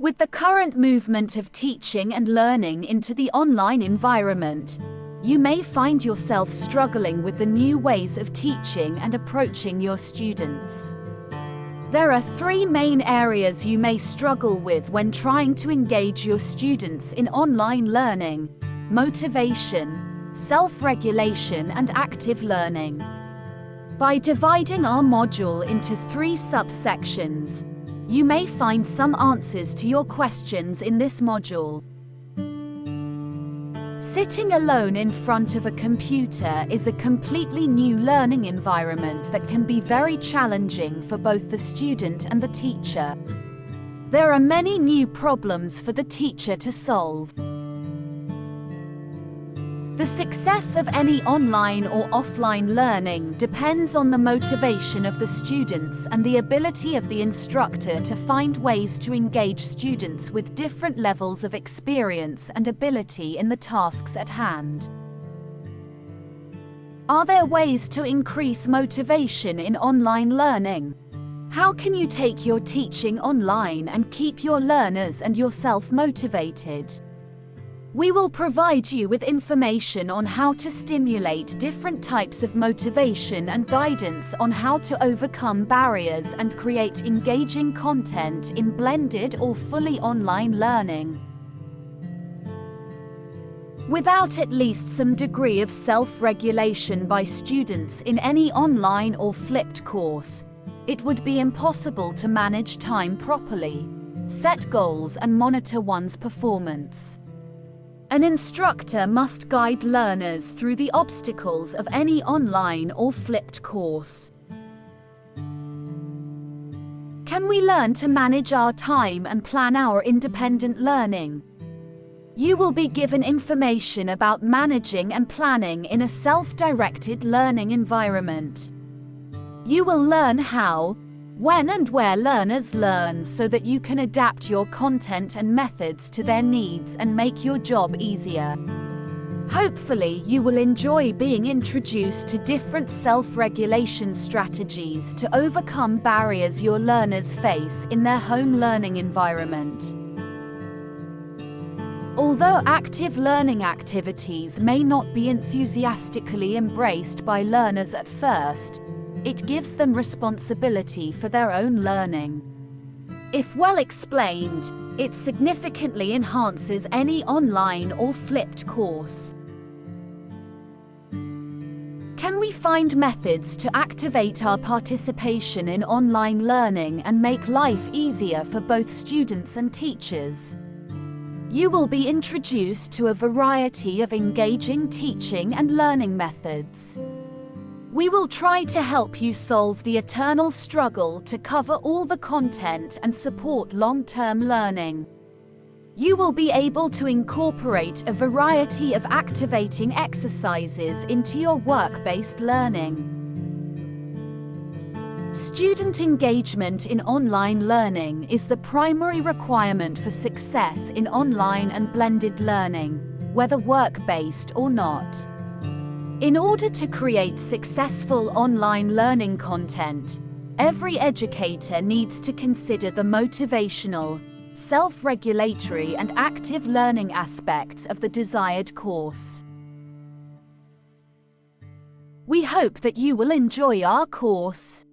With the current movement of teaching and learning into the online environment, you may find yourself struggling with the new ways of teaching and approaching your students. There are three main areas you may struggle with when trying to engage your students in online learning: motivation, self-regulation, and active learning. By dividing our module into three subsections, you may find some answers to your questions in this module. Sitting alone in front of a computer is a completely new learning environment that can be very challenging for both the student and the teacher. There are many new problems for the teacher to solve. The success of any online or offline learning depends on the motivation of the students and the ability of the instructor to find ways to engage students with different levels of experience and ability in the tasks at hand. Are there ways to increase motivation in online learning? How can you take your teaching online and keep your learners and yourself motivated? We will provide you with information on how to stimulate different types of motivation and guidance on how to overcome barriers and create engaging content in blended or fully online learning. Without at least some degree of self-regulation by students in any online or flipped course, it would be impossible to manage time properly, set goals, and monitor one's performance. An instructor must guide learners through the obstacles of any online or flipped course. Can we learn to manage our time and plan our independent learning? You will be given information about managing and planning in a self-directed learning environment. You will learn how, when and where learners learn so that you can adapt your content and methods to their needs and make your job easier. Hopefully, you will enjoy being introduced to different self-regulation strategies to overcome barriers your learners face in their home learning environment. Although active learning activities may not be enthusiastically embraced by learners at first, it gives them responsibility for their own learning. If well explained, it significantly enhances any online or flipped course. Can we find methods to activate our participation in online learning and make life easier for both students and teachers? You will be introduced to a variety of engaging teaching and learning methods. We will try to help you solve the eternal struggle to cover all the content and support long-term learning. You will be able to incorporate a variety of activating exercises into your work-based learning. Student engagement in online learning is the primary requirement for success in online and blended learning, whether work-based or not. In order to create successful online learning content, every educator needs to consider the motivational, self-regulatory, and active learning aspects of the desired course. We hope that you will enjoy our course.